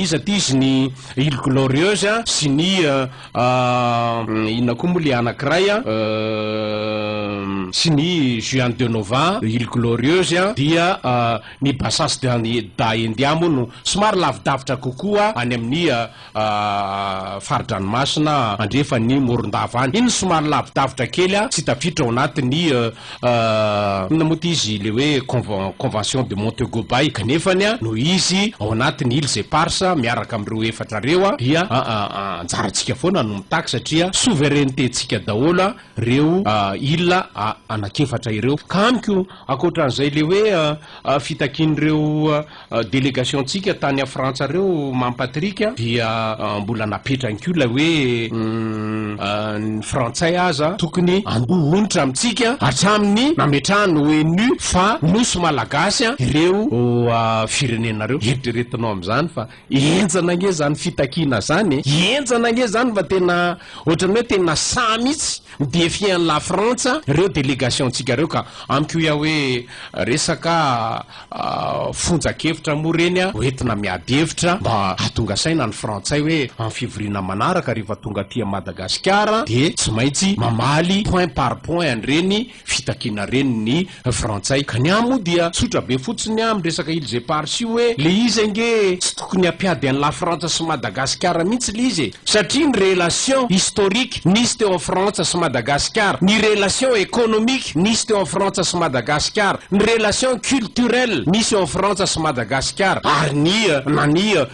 iza ty izy ny Île Glorieuse sy ny inona koa moa le anankiray sy ny Juan de Nova Île Glorieuse dia ny Bassas da Indiamo no somary lavidavitra kokoa any amin'ny faridranomasina andrefa ny Morondava any iny somary lavidavitra kely tsy tafiditra ao anatin'ny inona moa ty izy le hoe convention de Montego Bay kanefany no izy ao anatin'ny ilzepars miaraka am'ireo efatra reo dia anjarantsika foana no mitaky satria souveraineté tsika daholo reo ila anakefatra ireo kamiko akoatran'izay le hoe fitakin'ireo délégation tsika tany a Frantsa reo mampatrika dia mbola napetrany ko la hoe ny frantsay aza tokony andohonitra amitsika hatramin'ny nametrahany ONU fa nosy malagasy ireo firenenareo eritreretinao am'izany fa enjana nge zany fitakina zany enjana nge zany fa tena ohatrany hoe tena sa mihitsy midefian'ny la Frantsa reo délégation tsika reo ka amiko ia hoe resaka fonjakevitra moa reny hoentina miady hevitra mba hatonga saina ny frantsay hoe amin'ny fivorina manaraka rehefa tonga tia Madagasikara madagasikara de tsy maintsy mamaly point par point an'ireny fitakina reny ny frantsay ka ny amo dia sotra be fotsiny am resaka ile zay parsi hoe le izy nge tsy tokony ampiady any la frantsa sy madagasikara mihitsy le izy satria ny relation historique nisy teo en frantsa sy madagasikara ny relation économique nisy teo en frantsa sy madagasikara ny relation culturelle nisy eo en frantsa sy madagasikara ary ny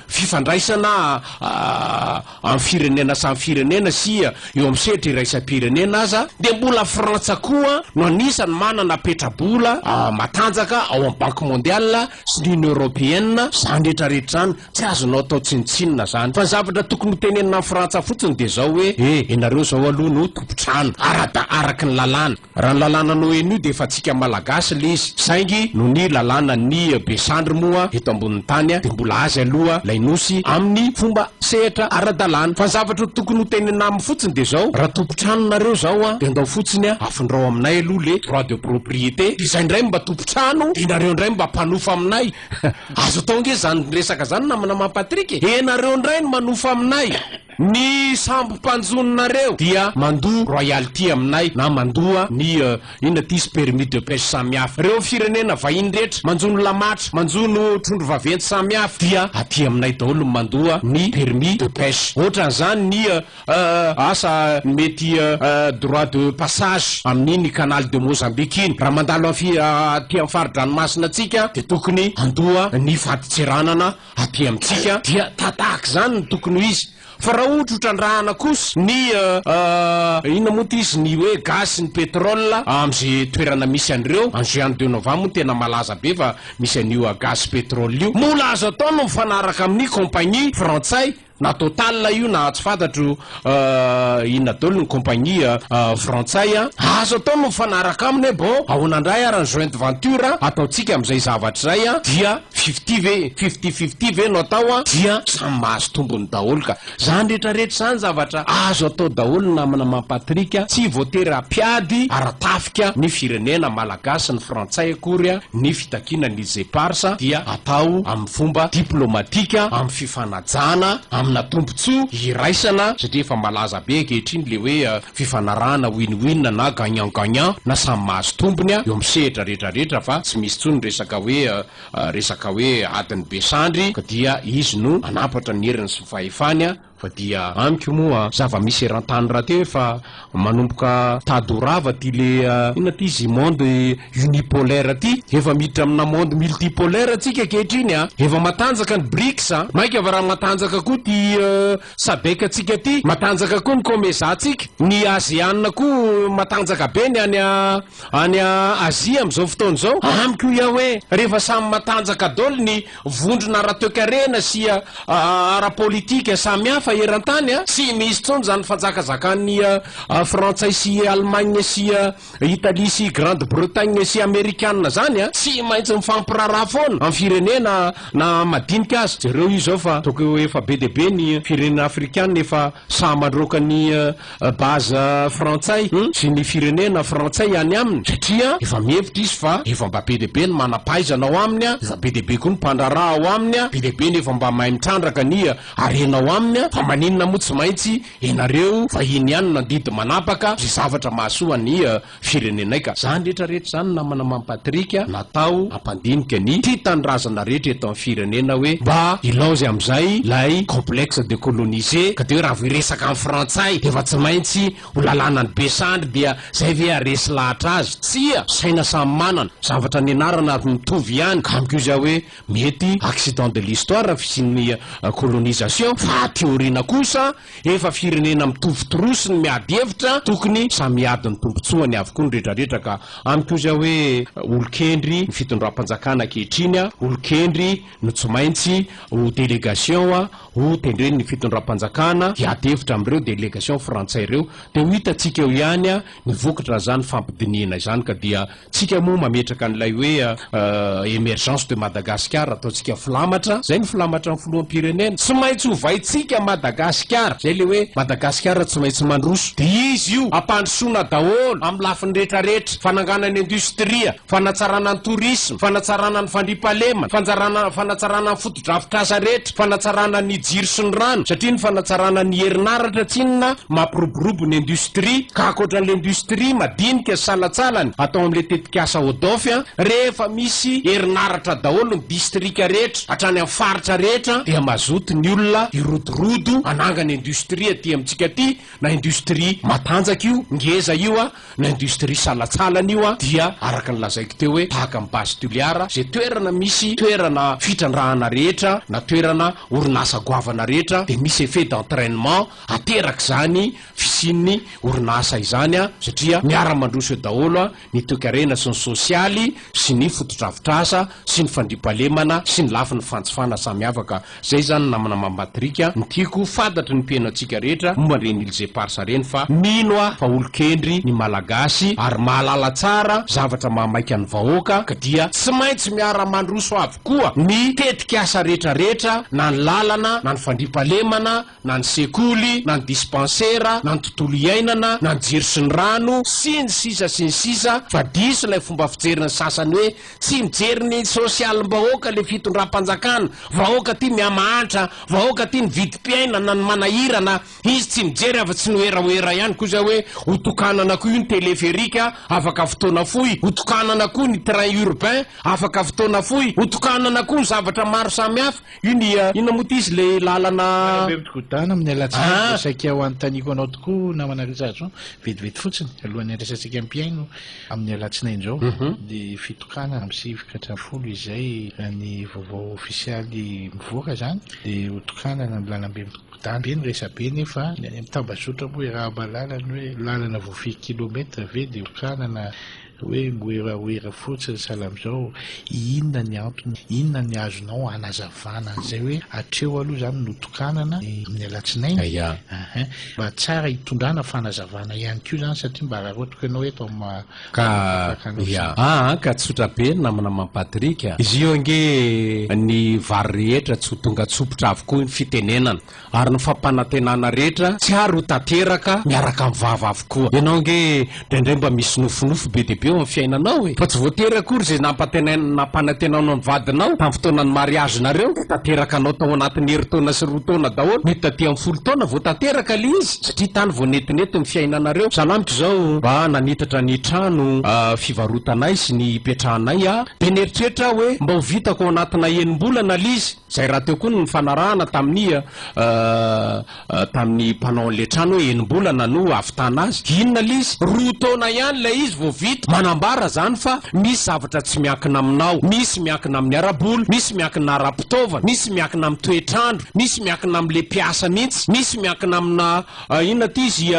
fifandraisana amin'ny firenena samy firenena sy eo amin'ny setra iraisam-pirenena aza de mbola frantsa koa no anisany manana petrabola matanjaka ao amin'ny banque mondiale sy l'union européenne zany rehetrarehetra zany tsy azonao atao tsinitsinina zany fa zavatra tokony hotenenina amin'ny frantsa fotsiny de zao hoe ianareo zao aloha no tompotrano araky ny lalàna raha ny lalàna noen'io de efa tsika malagasy le izy saingy no ny lalàna ny besandry moa eto ambonin'ny tany de mbola azy aloha lainosy amin'ny fomba sehatra ara-dalàna fa zavatra tokony hotenena amin'ny fotsiny de zao raha tompontranonareo zao de ndao fotsiny afindrao aminay aloha le droit de propriété de zay ndray mba tompotrano de nareo ndray mba mpanofa aminay azo atao nge zany resaka zany namana mampatriky nareo ndray no manofa aminay ny sambo mpanjononareo dia mandoa royalty aminay na mandoa ny inona tisy permis de pêche samihafa reo firenena vahiny rehetra manjono lamatra manjono trondro vaventy samihafa dia aty aminay daholo mandoa ny permis de pêche ohatran'izany ny asa mety droit de passage amin'iny canal de Mozambique iny raha mandalo aty amin'ny faridranomasina atsika de tokony andoa ny faditseranana aty amintsika dia tatahaka zany no tokony ho izy fa raha ohatrotrandrahana kosa ny inona moa ty izy ny hoe gaz sy ny pétrole am'izay toerana misy an'ireo en juin 2 novembre tena malaza be fa misy an'io gaz pétrole io mola azo atao no mifanaraka amin'ny compagnie frantsay na total io na tsy fantatro inona daholo ny compagnie frantsay azo atao no mifanaraka aminy bon ahonandray ary ny joint venture ataotsika am'izay zavatra zay dia 50 ve no atao dia samy mahazo tombony daholo ka zany rehetrarehetra zany zavatra azo atao daholo namana mampatrika tsy voatery ampiady aratafika ny firenena malagasy ny frantsay akory ny fitakina ny zeparsa dia atao amin'ny fomba diplomatika amin'ny fifanajana na tompontso iraisana satria efa malaza be ankehitriny le hoe fifanarahana win-win na gagnant-gagnant na samy mahazo tombony eo amin'ny sehatra rehetrarehetra fa tsy misy tsony resaka hoe adiny besandry ka dia izy no anapatra ny heriny sy fahefany fa dia amiko moa zava-misy eran-tany raha teo efa manomboka tadorava ty le inona ty izy monde unipolaire ty efa miditra amina monde multipolaire atsika kehitriny efa matanjaka ny BRICS maika fa raha matanjaka koa ty SADC atsika ty matanjaka koa ny COMESA atsika ny ASEAN koa matanjaka be ny any Azia am'izao fotoana zao amiko ia hoe rehefa samy matanjaka daholo ny vondrona ara-toekarena sy ara-politika samihafa eran-tany sy misy tsony zany fanjakazakany frantsay sy Allemagne sy Italie sy Grande Bretagne sy Amerikanina zany tsy maintsy mifampiraraha foana amin'ny firenena na madinika azy zareo io zao fa toko efa be de be ny firenena afrikanina efa samandroka ny base frantsay sy ny firenena frantsay any aminy satria efa mihevitra izy fa efa mba be de be ny manapaizana ao aminy efa be de be koa ny mpandraraha ao aminy be de be ny efa mba mahay mitrandraka ny arena ao aminy fa maninona moa tsy maintsy ianareo vahiny ihany nandidy manapaka zay zavatra mahasoa ny firenenay ka zany rehetrarehetra zany namana mampatrika natao ampandinika ny titandrazana rehetra eto amin'ny firenena hoe mba ilaozy am'izay lay complexe de coloniser ka de hoe raha voiresaka amin'ny frantsay efa tsy maintsy ho lalànany besandry dia zay ve aresy lahatra azy tsia saina samy manana zavatra ny anarana ary mitovy ihany ka amiko izy hoe mety accident de l'histoire fisin'ny colonisation fa teorina kosa efa firenena mitovy torosy ny miady hevitra tokony samiady ny tombotsoany avokoa ny rehetrarehetra ka amiko izy hoe olokendry ny fitondram-panjakana ankehitriny olokendry no tsy maintsy ho délégation ho tendreny ny fitondram-panjakana hiady hevitra am'ireo délégation frantsay ireo de ho hitatsika eo ihany ny vokatra zany fampidinina zany ka dia tsika moa mametraka an'ilay hoe émergence de Madagascar ataotsika filamatra zay ny filamatra ny filohampirenena tsy maintsy ho vaitsika Madagasikara zay le hoe Madagasikara tsy maintsy mandroso de izy io ampandrosoana daholo amin'ny lafiny rehetrarehetra fananganany industria fanatsarana ny tourisme fanatsarana ny fandriampahalemana fanatsarana ny fotodrafitrasa rehetra fanatsarana ny jiro sy ny rano satria ny fanatsarana ny herinaratra tsinona mampiroborobo ny industrie ka akoatran'le industrie madinika salatsalany atao am'le tetikasa odofy rehefa misy herinaratra daholo ny distrika rehetra hatrany amin'ny faritra rehetra dia mazoto ny olona irodorodo anangany industrie aty amitsika ty na industrie matanjaka io ngeza io a na industrie salatsalany io a dia araka ny lazaiko teo hoe tahaka amin'ny base tuliara zay toerana misy toerana fitrandrahana rehetra na toerana orinasa goavana rehetra de misy effet d'entraînement ateraka zany fisinny orinasa izany a satria miara-mandroso eo daholo a ny toekarena sy ny sosialy sy ny fotodrafitrasa sy ny fandriampahalemana sy ny lafiny fantsifana samiafaka zay zany namana mamatrika ny tiako fantatry ny mpiaino atsika rehetra mombandreny ilze parsa reny fa mino a fa olo-kendry ny malagasy ary mahalala tsara zavatra mahamaika ny vahoaka ka dia tsy maintsy miara-mandroso avokoa ny tetika asa rehetrarehetra na ny lalana na ny fandriampahalemana na ny sekoly na ny dispensera na ny tontolo iainana na ny jiro sy ny rano sy ny sisa fa diso ilay fomba fijeriny sasany hoe tsy mijery ny sosialim-bahoaka le fitondram-panjakana vahoaka ty miamahantra vahoaka ty ny vidim-piaina na ny manahirana izy tsy mijery afa-tsy ny oeraoera ihany koza hoe hotokanana koa io ny téléférika afaka fotoana fohy hotokanana koa ny train urbain afaka fotoana fohy hotokanana koa ny zavatra maro samihafa io ny ina moa ty izy le lalana mitokotana amin'ny alatsinainy saika ho antaniko anao tokoa namana rizazo vetivety fotsiny alohan'ny andrasantsika mpiaino amin'ny alatsinainy zao de fitokana amin'ny sivika folo izay ny vaovao ofisialy mivoaka zany de hotokanana amin'ny lalambe mitokotana be ny resabe nefa mitambazotra moa raha malalany hoe lalana voafy kilometra ve de hokanana hoe moeraoera fotsiny sahala am'izao inona ny antony inona ny azonao anazavana zay hoe atreo aloha zany notokanana amin'ny alatsinainy mba tsara hitondrana fanazavana ihany kio zany satria mba raha ohatra ianao eto ka tsotra be namana mampatrika izy io ange ny vary rehetra tsy ho tonga tsopotra avokoa ny fitenenana ary ny fampanantenana rehetra tsy ary ho tanteraka miaraka amin'ny vava avokoa ianao nge ndraindray mba misy nofinofo be deabe eo amin'ny fiainanao fa tsy voatery akory zay nampanantenanao ny vadinao tamin'ny fotoanany mariage nareo tanteraka anao tao anatin'ny heritaona sy roataona daholo mety taty amin'ny folo taona vo tanteraka le izy satria tany vo netinety ny fiainanareo salamiko zao mba nanitatra ny trano fivarotanay sy ny ipetrahanay a de neritreritra hoe mba ho vitako ao anatina enim-bolana lizy zay raha teo koa ny fanarahana tamin'ny mpanao an'le trano hoe enim-bolana no avitana azy inona lizy roa taona ihany la izy vo vita manambara zany fa misy zavatra tsy miankina aminao misy miankina amin'ny araboly misy miankina ara-pitaovana misy miankina amin'ny toetrandro misy miankina amin'le mpiasa mihitsy misy miankina amina inona ty izy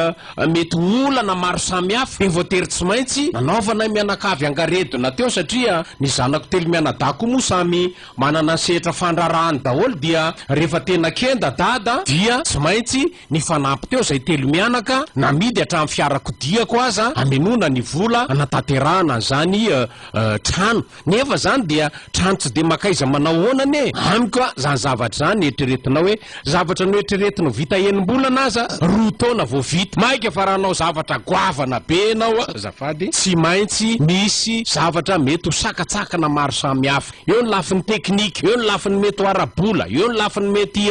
mety olana maro samihafa de voatery tsy maintsy nanaovana mianakavy angaredona teo satria ny zanako telo mianadako moa samy manana sehatra fandrarahany daholo dia rehefa tena kenda dada dia tsy maintsy ny fanampy teo zay telo mianaka namidy hatramin'ny fiarakodiako aza amenona ny vola anatanterahana zany trano nefa zany dia trano tsy de makaiza manao honane amiko zany zavatra zany eritreretinao hoe zavatra no eritreretinao vita enim-bolana aza roa taona vo vita maika fa raha nao zavatra goavana be anao azafady tsy maintsy misy zavatra mety ho sakatsakana maro samihafa eo ny lafiny teknika eo ny lafiny mety ho arabola eo ny lafiny mety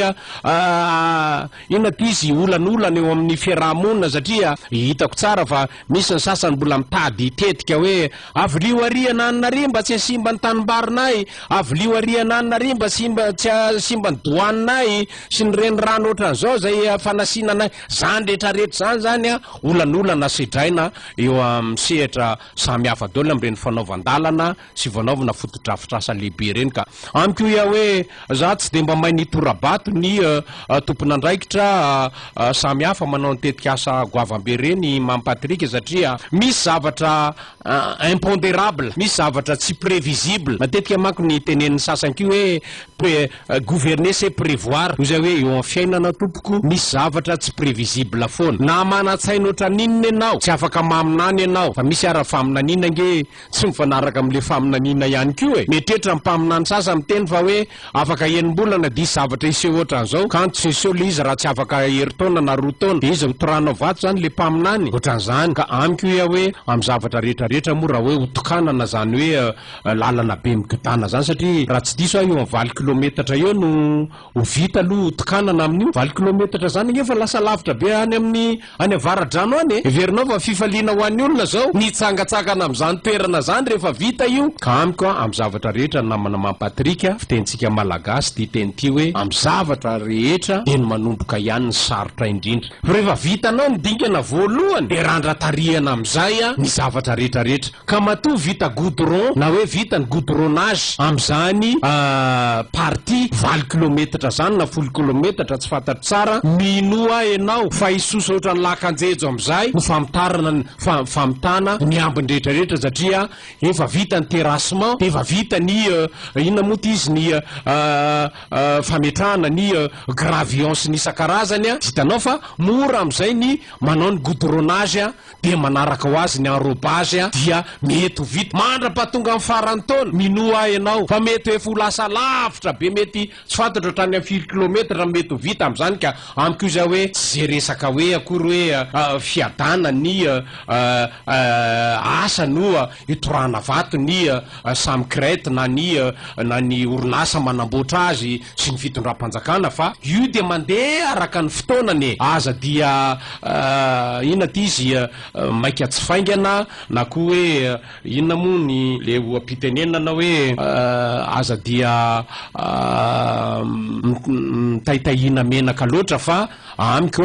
inona ty izy olanolana eo amin'ny fiarahamonina satria hitako tsara fa misy ny sasany mbola mitady itetika hoe avylio ariana anary mba tsy asimba ny tanimbarinay avylio ariana anary mba tsy asimba ny doaninay sy ny reny rano ohatran'izao zay fanasinanay zany rehetrarehetra zany a olanolana sedraina eo amin'ny sehatra samihafa daholo amin'ireny fanaovan-dalana sy fanaovana fotodrafitrasa lehibe reny ka amiko ia hoe za tsy de mba mahay nitorabato ny tompon'andraikitra samihafa manao ny tetika asa goavambe reny mampatrika satria misy zavatra impondérable, misy zavatra tsy prévisible. Matetika manko ny tenen'ny sasany kio hoe gouverner c'est prévoir, io zay hoe eo amin'ny fiainana tompoko misy zavatra tsy prévisible foana, na mana-tsaina oatra ninona ianao tsy afaka maminany ianao, fa misy ara faminanina nge tsy mifanaraka am'le faminanina ihany kio mietrehitra ny mpaminany sasa miteny fa hoe afaka enim-bolana dis zavatra iseho ohatran'izao, kanto seseho le izy raha tsy afaka heri-taona na roa taona de izy mitorano vato zany le mpaminany ohatran'izany. Ka amiko ia hoe amin'ny zavatra rehetrarehetra moa raha hoe hotokanana zany hoe lalana be migotana zany, satria raha tsy diso eo amin'ny 20 kilometatra eo no ho vita aloha hotokanana amin'io 20 kilometatra zany nefa lasa lavitra be any avaradrano any everinao fa fifaliana ho an'ny olona zao nitsangatsakana amin'izany toerana zany rehefa vita io. Ka amiko amin'ny zavatra rehetra namana mampatrika fitentsika malagasy ty teny ty hoe amin'ny zavatra rehetra de ny manomboka ihany ny sarotra indrindra, rehefa vitanao ny dingana voalohany de randra-tarihana amin'izay ny zavatra rehetrarehetra. Ka matoa vita goudron na hoe vita ny goudronnage amin'izany partie 20 kilometatra zany na 10 kilometatra tsy fantatro tsara, minoa ianao fa isosa oatra ny lakanjejo amin'izay no famitana ny ambiny rehetrarehetra satria efa vita ny terrassement, efa vita ny inona moa ty izy ny fametrahana ny gravion sy ny isan-karazany hitanao fa mora amin'izay ny manao ny goudronnage de manaraka ho azy ny enrobage dia mety ho vita mandra-pahatonga amin'ny farany taona minoa ianao fa mety efa ho lasa lavitra be, mety tsy fantatra ohatrany amin'ny 4 kilometatra mety ho vita amin'izany. Ka amiko izy hoe tsy zay resaka hoe akory hoe fiadana ny asa no hitorana vato ny samkrete na ny orinasa manamboatra azy sy ny fitondram-panjakana, fa io de mandeha araka ny fotoanany aza dia inona ty izy maika tsy faingana na koa hoe inona moa ny le oam-pitenenana hoe aza dia mitaitahina menaka loatra, fa amiko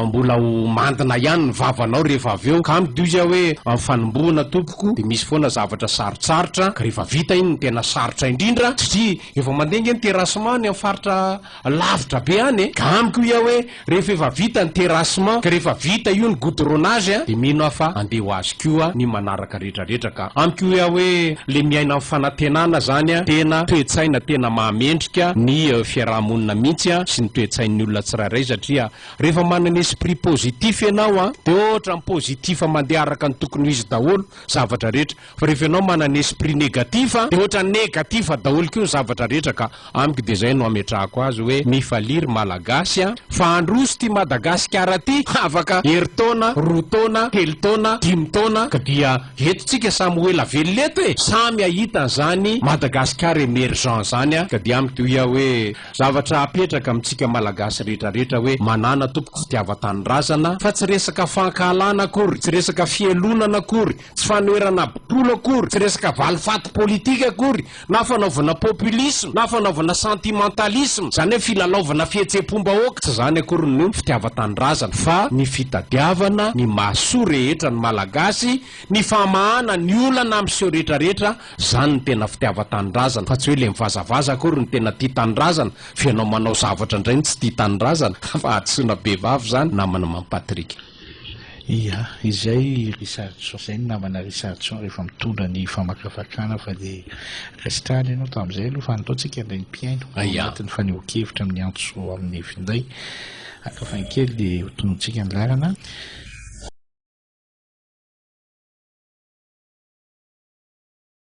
mbola ho mandina ihany ny vavanao rehefa avy eo. Ka amiko izy hoe amin'ny fanomboana tompoko de misy foana zavatra sarotsarotra, ka rehefa vita iny ny tena sarotra indrindra satria efa mandenga ny terrassement ny amin'ny faritra lavitra be any ka amiko ia hoe rehefa efa vita ny terrassement ka rehefa vita io ny goudronnage de mino afa andeha ho azy koa ny manaraka rehetrarehetra. Ka amiko ia hoe le miaina amin'ny fanantenana zany tena toe-tsaina tena mahamendrika ny fiarahamonina mihitsy sy ny toe-tsain'ny olona tsirairay, satria rehefa manana esprit positif ianao de ohatra ny positif mandeha araka ny tokony izy daholo zavatra rehetra, fa rehefa ianao manana esprit négatif de ohatra négatif daholo koa ny zavatra rehetra. Ka amiko de zay no ametrahako azy hoe mifaliry malagasy fa androso ty Madagasikara ty afaka heri-taona, roa taona, telo taona, 5 taona ka dia etotsika samy hoela velona eto samy ahita zany Madagasikara émergent zany ka dia amiko ia hoe zavatra apetraka amintsika malagasy rehetrarehetra hoe manana tompoko fitiava-tanorazana fa tsy resaka fankahalana akory, tsy resaka fielonana akory, tsy fanoerana bopolo akory, tsy resaka valifaty politika akory, na fanaovana populisme na fanaovana sentimentalisme zany hoe filalaovana fihetsem-pombahoaka, tsy zany akory no fitiava-tanorazana fa ny fitadiavana ny mahasoa rehetra ny malagasy, ny famahana ny olana am'seho rehetrarehetra, zany ny tena fitiava-tanorazana fa tsy hoe le mivazavaza akory ny tena tia tanorazana fa ianao manao zavatra indray ny tsy tia tanorazana fa atsoina be vavy zany namana mampatrika. Ia, izay Richardson zay ny namana Richardson rehefa mitondra ny famakafakana fa de resitrany ianao tamin'izay aloha fa nataontsika indray ny mpiaino anatin'ny fanehoan-kevitra amin'ny antso amin'ny finday akafankely de tonontsika ny lalana